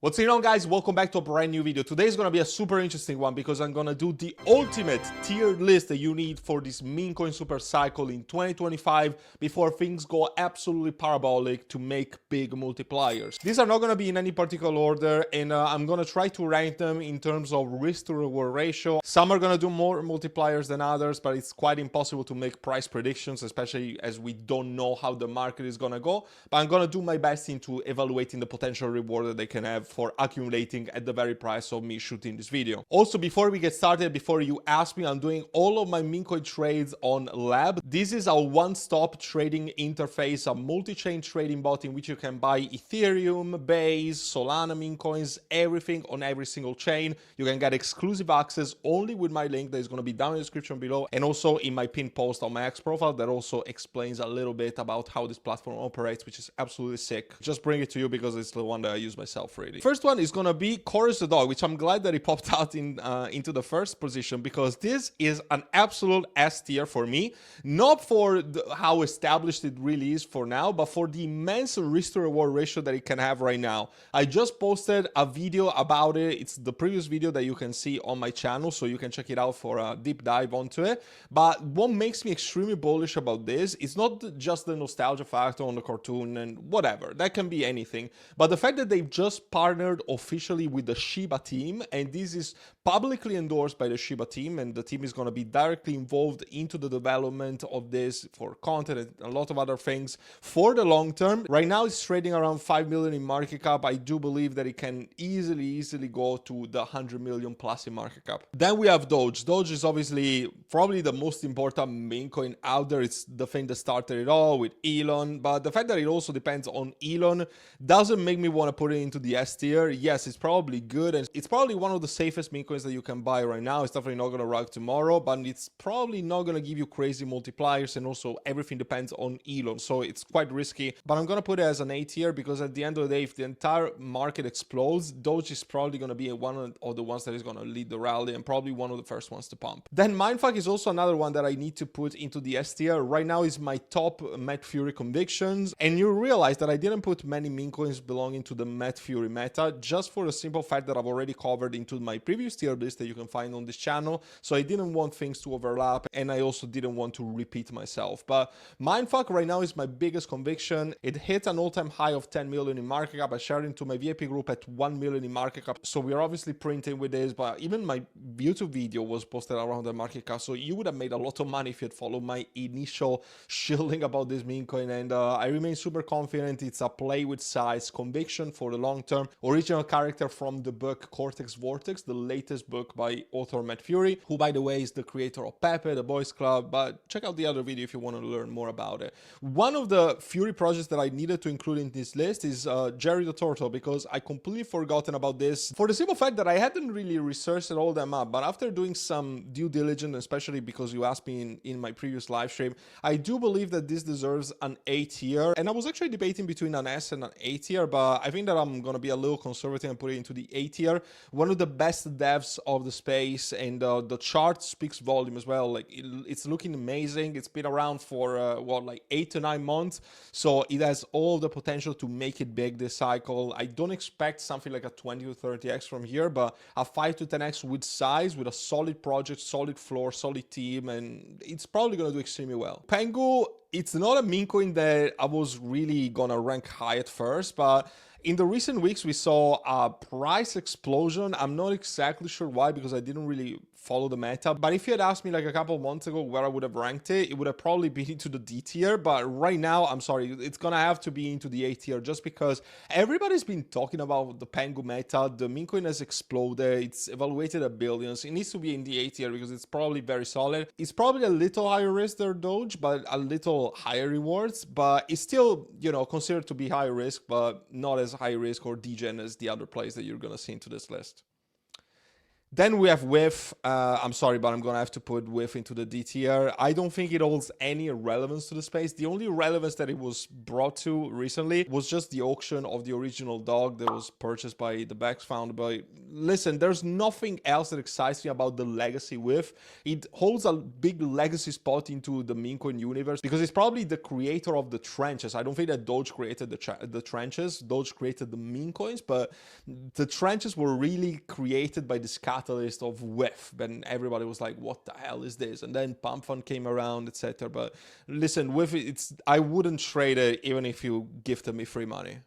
What's going on, guys? Welcome back to a brand new video. Today is going to be a super interesting one because I'm going to do the ultimate tiered list that you need for this meme coin super cycle in 2025 before things go absolutely parabolic to make big multipliers. These are not going to be in any particular order, and I'm going to try to rank them in terms of risk to reward ratio. Some are going to do more multipliers than others, but it's quite impossible to make price predictions, especially as we don't know how the market is going to go. But I'm going to do my best into evaluating the potential reward that they can have for accumulating at the very price of me shooting this video. Also, before we get started, before you ask me, I'm doing all of my MEMECOIN trades on Lab. This is a one-stop trading interface, a multi-chain trading bot in which you can buy Ethereum, Base, Solana meme coins, everything on every single chain. You can get exclusive access only with my link that is going to be down in the description below, and also in my pinned post on my X profile that also explains a little bit about how this platform operates, which is absolutely sick. Just bring it to you because it's the one that I use myself, really. First one is gonna be Chorus the Dog, which I'm glad that he popped out into the first position because this is an absolute S tier for me. Not for how established it really is for now, but for the immense risk to reward ratio that it can have right now. I just posted a video about it. It's the previous video that you can see on my channel, so you can check it out for a deep dive onto it. But what makes me extremely bullish about this is not just the nostalgia factor on the cartoon and whatever. That can be anything. But the fact that they've just partnered officially with the Shiba team, and this is publicly endorsed by the Shiba team, and the team is going to be directly involved into the development of this for content and a lot of other things for the long term. Right now it's trading around 5 million in market cap. I do believe that it can easily go to the 100 million plus in market cap. Then we have Doge. Doge is obviously probably the most important meme coin out there. It's the thing that started it all with Elon, but the fact that it also depends on Elon doesn't make me want to put it into the S tier. Yes, it's probably good, and it's probably one of the safest meme coins that you can buy right now. It's definitely not going to rock tomorrow, but it's probably not going to give you crazy multipliers, and also everything depends on Elon, so it's quite risky. But I'm going to put it as an A tier because at the end of the day, if the entire market explodes, Doge is probably going to be one of the ones that is going to lead the rally and probably one of the first ones to pump. Then Mindfuck is also another one that I need to put into the S tier. Right now is my top Met Fury convictions, and you realize that I didn't put many meme coins belonging to the Met Fury meta just for the simple fact that I've already covered into my previous tier list that you can find on this channel, so I didn't want things to overlap, and I also didn't want to repeat myself. But Mindfuck right now is my biggest conviction. It hit an all-time high of 10 million in market cap. I shared into my VIP group at 1 million in market cap, so we're obviously printing with this, but even my YouTube video was posted around the market cap, so you would have made a lot of money if you had followed my initial shilling about this meme coin, and I remain super confident. It's a play with size conviction for the long term. Original character from the book Cortex Vortex, the latest book by author Matt Fury, who by the way is the creator of Pepe, the Boys Club, but check out the other video if you want to learn more about it. One of the Fury projects that I needed to include in this list is Jerry the Turtle, because I completely forgotten about this for the simple fact that I hadn't really researched it all that much, but after doing some due diligence, especially because you asked me in my previous live stream, I do believe that this deserves an A tier, and I was actually debating between an S and an A tier, but I think that I'm gonna be a little conservative and put it into the A tier. One of the best devs of the space, and the chart speaks volume as well. Like it's looking amazing. It's been around for what, like 8 to 9 months, so it has all the potential to make it big this cycle. I don't expect something like a 20 to 30x from here, but a 5 to 10x with size, with a solid project, solid floor, solid team, and it's probably gonna do extremely well. Pengu, it's not a meme coin that I was really gonna rank high at first, but in the recent weeks we saw a price explosion. I'm not exactly sure why, because I didn't really follow the meta, but if you had asked me like a couple of months ago where I would have ranked it, it would have probably been into the D tier. But right now, I'm sorry, it's gonna have to be into the A tier, just because everybody's been talking about the Pengu meta. The meme coin has exploded. It's evaluated at billions. It needs to be in the A tier because it's probably very solid. It's probably a little higher risk than Doge, but a little higher rewards, but it's still, you know, considered to be high risk, but not as high risk or degen as the other plays that you're gonna see into this list. Then we have WIF. I'm sorry, but I'm gonna have to put WIF into the D tier. I don't think it holds any relevance to the space. The only relevance that it was brought to recently was just the auction of the original dog that was purchased by the Bex founder. But listen, there's nothing else that excites me about the legacy WIF. It holds a big legacy spot into the MEMECOIN universe because it's probably the creator of the trenches. I don't think that Doge created the trenches. Doge created the meme coins, but the trenches were really created by this catalyst of WIF. Then everybody was like, what the hell is this? And then Pump Fund came around, etc. But listen, WIF, I wouldn't trade it even if you gifted me free money.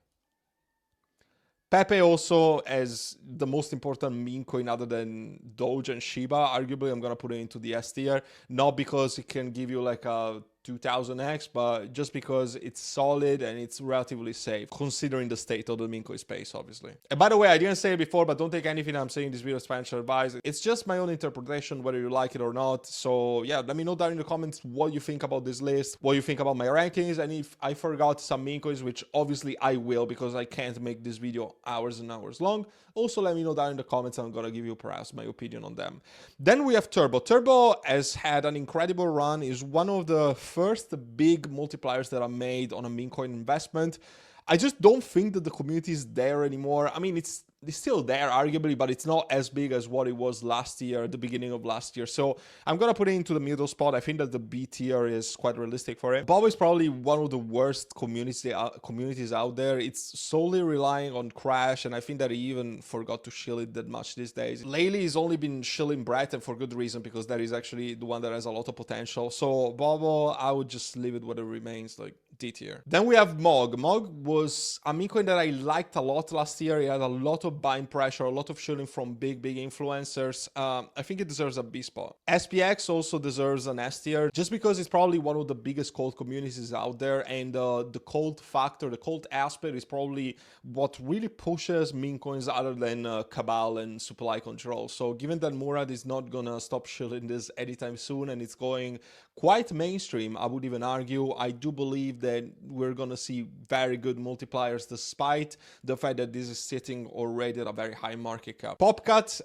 Pepe also as the most important meme coin other than Doge and Shiba. Arguably, I'm going to put it into the S tier. Not because it can give you like a 2000x, but just because it's solid and it's relatively safe, considering the state of the meme coin space, obviously. And by the way, I didn't say it before, but don't take anything I'm saying in this video as financial advice. It's just my own interpretation, whether you like it or not. So yeah, let me know down in the comments what you think about this list, what you think about my rankings, and if I forgot some meme coins, which obviously I will because I can't make this video hours and hours long. Also, let me know down in the comments. I'm gonna give you perhaps my opinion on them. Then we have Turbo. Turbo has had an incredible run, is one of the first big multipliers that are made on a meme coin investment. I just don't think that the community is there anymore. I mean, it's still there, arguably, but it's not as big as what it was last year, at the beginning of last year. So I'm going to put it into the middle spot. I think that the B tier is quite realistic for it. Bobo is probably one of the worst communities out there. It's solely relying on Crash, and I think that he even forgot to shill it that much these days. Lately, he's only been shilling Brett, and for good reason, because that is actually the one that has a lot of potential. So Bobo, I would just leave it where it remains, like D tier. Then we have Mog. Mog was a meme coin that I liked a lot last year. He had a lot of buying pressure, a lot of shilling from big influencers. I think it deserves a B spot. SPX also deserves an S tier, just because it's probably one of the biggest cult communities out there, and the cult factor, the cult aspect is probably what really pushes meme coins other than Cabal and supply control. So given that Murad is not gonna stop shilling this anytime soon, and it's going quite mainstream, I would even argue, I do believe that we're gonna see very good multipliers despite the fact that this is sitting already at a very high market cap. Popcat,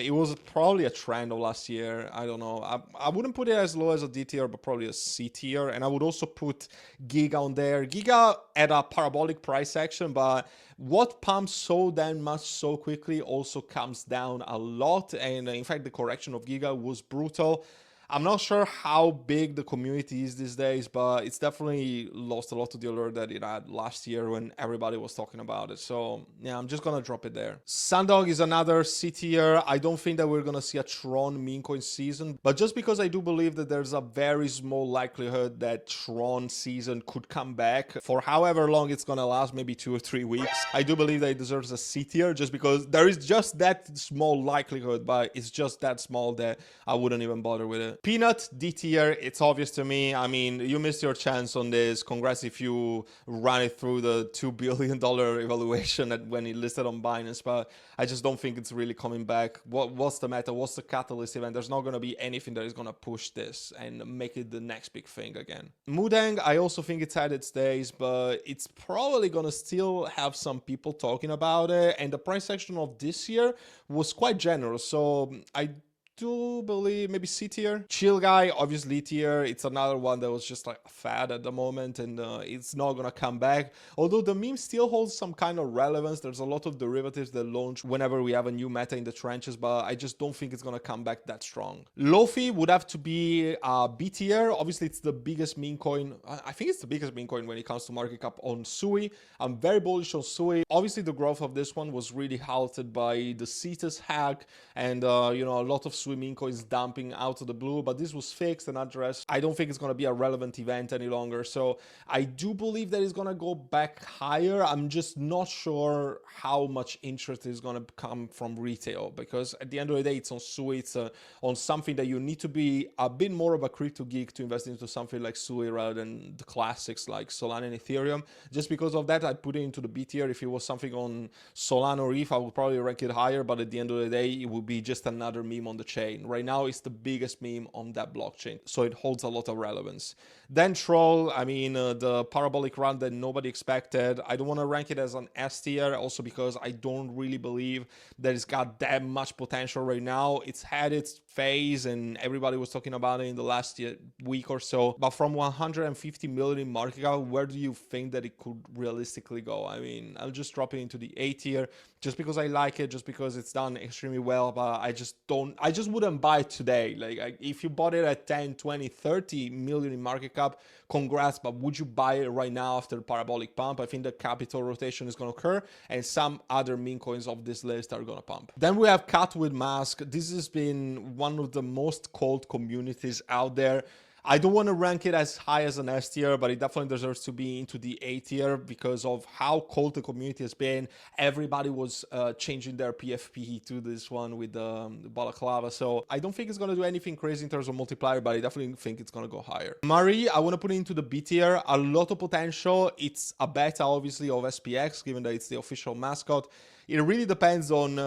it was probably a trend of last year. I don't know. I wouldn't put it as low as a D tier, but probably a C tier. And I would also put Giga on there. Giga at a parabolic price action, but what pumps so damn much so quickly also comes down a lot. And in fact, the correction of Giga was brutal. I'm not sure how big the community is these days, but it's definitely lost a lot of the allure that it had last year when everybody was talking about it. So yeah, I'm just gonna drop it there. Sundog is another C tier. I don't think that we're gonna see a Tron meme coin season, but just because I do believe that there's a very small likelihood that Tron season could come back for however long it's gonna last, maybe 2 or 3 weeks. I do believe that it deserves a C tier just because there is just that small likelihood, but it's just that small that I wouldn't even bother with it. Peanut, D tier, it's obvious to me. I mean, you missed your chance on this. Congrats if you ran it through the $2 billion evaluation when it listed on Binance, but I just don't think it's really coming back. What's the matter? What's the catalyst event? There's not going to be anything that is going to push this and make it the next big thing again. Mudang, I also think it's had its days, but it's probably going to still have some people talking about it, and the price action of this year was quite generous, so I do believe maybe C tier. Chill Guy, obviously tier. It's another one that was just like a fad at the moment, and it's not gonna come back. Although the meme still holds some kind of relevance. There's a lot of derivatives that launch whenever we have a new meta in the trenches, but I just don't think it's gonna come back that strong. Lofi would have to be B tier. Obviously, it's the biggest meme coin. I think it's the biggest meme coin when it comes to market cap on Sui. I'm very bullish on Sui. Obviously, the growth of this one was really halted by the CETAS hack and you know, a lot of Sui meme coins dumping out of the blue, but this was fixed and addressed. I don't think it's going to be a relevant event any longer, so I do believe that it's going to go back higher. I'm just not sure how much interest is going to come from retail, because at the end of the day, it's on Sui, it's on something that you need to be a bit more of a crypto geek to invest into something like Sui rather than the classics like Solana and Ethereum. Just because of that, I'd put it into the B tier. If it was something on Solana or ETH, I would probably rank it higher, but at the end of the day, it would be just another meme on the chain. blockchain. Right now, it's the biggest meme on that blockchain, so it holds a lot of relevance. Then Troll, I mean, the parabolic run that nobody expected. I don't want to rank it as an S tier, also because I don't really believe that it's got that much potential right now. It's had its phase, and everybody was talking about it in the last week or so. But from 150 million in market cap, where do you think that it could realistically go? I mean, I'll just drop it into the A tier just because I like it, just because it's done extremely well. But I just wouldn't buy it today. Like, if you bought it at 10, 20, 30 million in market cap, congrats. But would you buy it right now after the parabolic pump? I think the capital rotation is going to occur, and some other meme coins of this list are going to pump. Then we have Cat with Mask. This has been one of the most cold communities out there. I don't want to rank it as high as an S tier, but it definitely deserves to be into the A tier because of how cold the community has been. Everybody was changing their PFP to this one with the balaclava. So I don't think it's going to do anything crazy in terms of multiplier, but I definitely think it's going to go higher. Marie, I want to put it into the B tier. A lot of potential. It's a beta, obviously, of SPX, given that it's the official mascot. It really depends on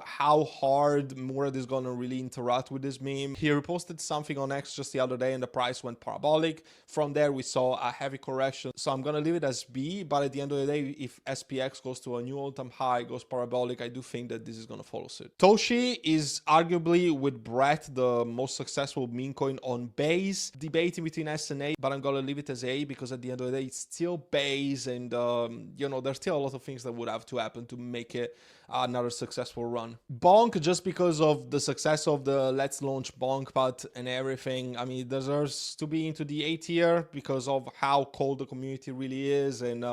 how hard Murad is going to really interact with this meme. He reposted something on X just the other day and the price went parabolic. From there, we saw a heavy correction. So I'm going to leave it as B, but at the end of the day, if SPX goes to a new all-time high, goes parabolic, I do think that this is going to follow suit. Toshi is arguably, with Brett, the most successful meme coin on base. Debating between S and A, but I'm going to leave it as A because at the end of the day, it's still base, and you know, there's still a lot of things that would have to happen to make it another successful run. Bonk, just because of the success of the Let's Launch Bonk Pad and everything, I mean, it deserves to be into the A tier because of how cold the community really is, and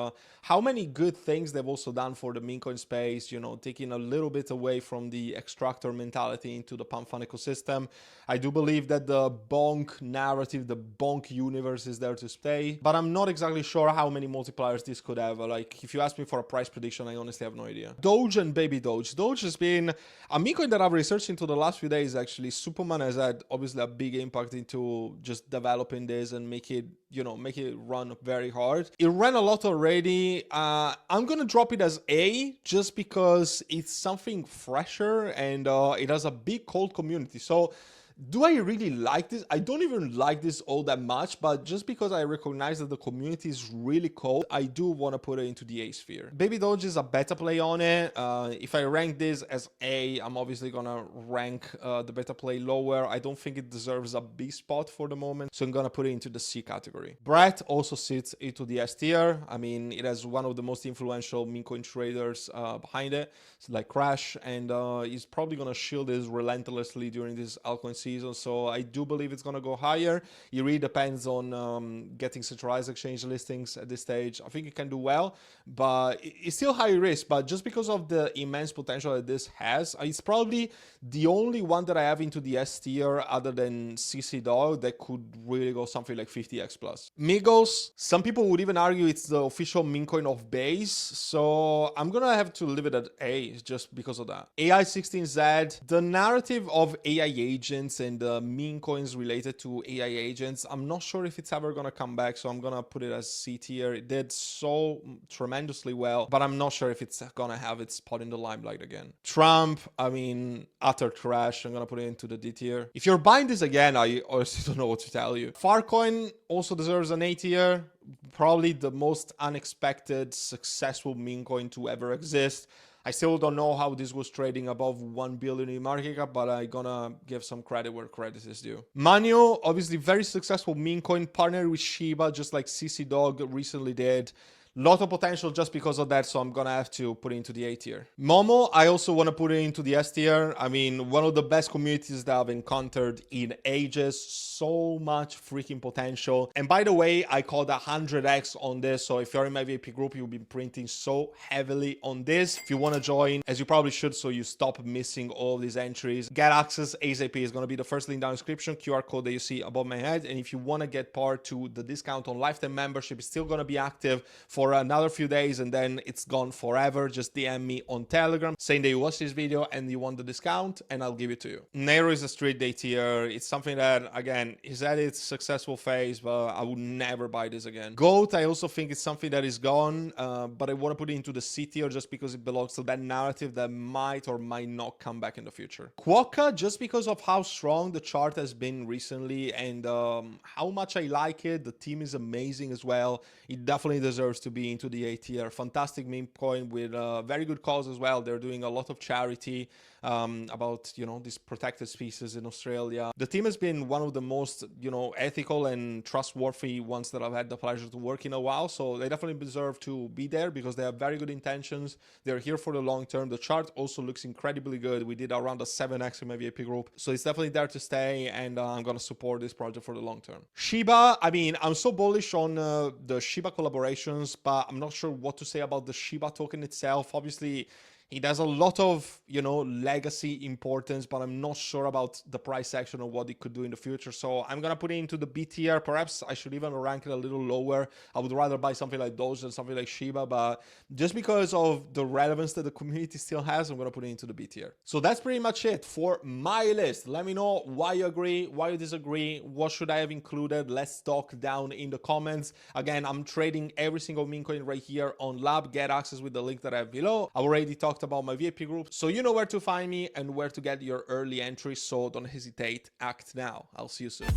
how many good things they've also done for the meme coin space, you know, taking a little bit away from the extractor mentality into the pump fund ecosystem. I do believe that the Bonk narrative, the Bonk universe is there to stay, but I'm not exactly sure how many multipliers this could have. Like, if you ask me for a price prediction, I honestly have no idea. Doge and Baby Doge. Doge has been a meme coin that I've researched into the last few days, actually. Superman has had obviously a big impact into just developing this and make it, you know, make it run very hard. It ran a lot already. I'm gonna drop it as A just because it's something fresher and it has a big cold community. So do I really like this? I don't even like this all that much, but just because I recognize that the community is really cold, I do want to put it into the A sphere. Baby Doge is a beta play on it. If I rank this as A, I'm obviously gonna rank the beta play lower. I don't think it deserves a B spot for the moment, so I'm gonna put it into the C category. Brett also sits into the S tier. I mean, it has one of the most influential meme coin traders behind it, so like Crash, and he's probably gonna shield this relentlessly during this altcoin season, so I do believe it's going to go higher. It really depends on getting centralized exchange listings at this stage. I think it can do well, but it's still high risk. But just because of the immense potential that this has, it's probably the only one that I have into the S tier other than CC Dog that could really go something like 50x plus. Migos, some people would even argue it's the official meme coin of base, so I'm going to have to leave it at A just because of that. AI16Z, the narrative of AI agents and the meme coins related to AI agents, I'm not sure if it's ever gonna come back, so I'm gonna put it as C tier. It did so tremendously well, but I'm not sure if it's gonna have its spot in the limelight again. Trump, I mean, utter trash. I'm gonna put it into the D tier. If you're buying this again, I honestly don't know what to tell you. Farcoin also deserves an A tier. Probably the most unexpected, successful meme coin to ever exist. I still don't know how this was trading above 1 billion in market cap, but I'm gonna give some credit where credit is due. Manu, obviously very successful meme coin, partnered with Shiba, just like CC Dog recently did. Lot of potential just because of that, so I'm gonna have to put it into the A tier. Momo, I also want to put it into the S tier. I mean, one of the best communities that I've encountered in ages. So much freaking potential. And by the way, I called 100x on this, so if you're in my VIP group, you'll be printing so heavily on this. If you want to join, as you probably should, so you stop missing all these entries, get access ASAP. Is going to be the first link down in the description, QR code that you see above my head. And if you want to get part to the discount on lifetime membership, it's still going to be active for for another few days and then it's gone forever, just DM me on Telegram saying that you watched this video and you want the discount, and I'll give it to you. Nero is a street day tier. It's something that, again, is at its successful phase, but I would never buy this again. Goat, I also think it's something that is gone, but I want to put it into the C tier just because it belongs to that narrative that might or might not come back in the future. Quokka, just because of how strong the chart has been recently and how much I like it. The team is amazing as well. It definitely deserves to be into the A tier. Fantastic meme coin with very good cause as well. They're doing a lot of charity about, you know, these protected species in Australia. The team has been one of the most, you know, ethical and trustworthy ones that I've had the pleasure to work in a while. So they definitely deserve to be there because they have very good intentions. They're here for the long term. The chart also looks incredibly good. We did around a 7x in my VIP group. So it's definitely there to stay, and I'm going to support this project for the long term. Shiba, I mean, I'm so bullish on the Shiba collaborations, but I'm not sure what to say about the Shiba token itself. Obviously, it has a lot of, you know, legacy importance, but I'm not sure about the price action or what it could do in the future. So I'm going to put it into the B tier. Perhaps I should even rank it a little lower. I would rather buy something like those than something like Shiba, but just because of the relevance that the community still has, I'm going to put it into the B tier. So that's pretty much it for my list. Let me know why you agree, why you disagree, what should I have included. Let's talk down in the comments. Again, I'm trading every single meme coin right here on Lab. Get access with the link that I have below. I already talked about my VIP group, so you know where to find me and where to get your early entries, so don't hesitate, act now. I'll see you soon.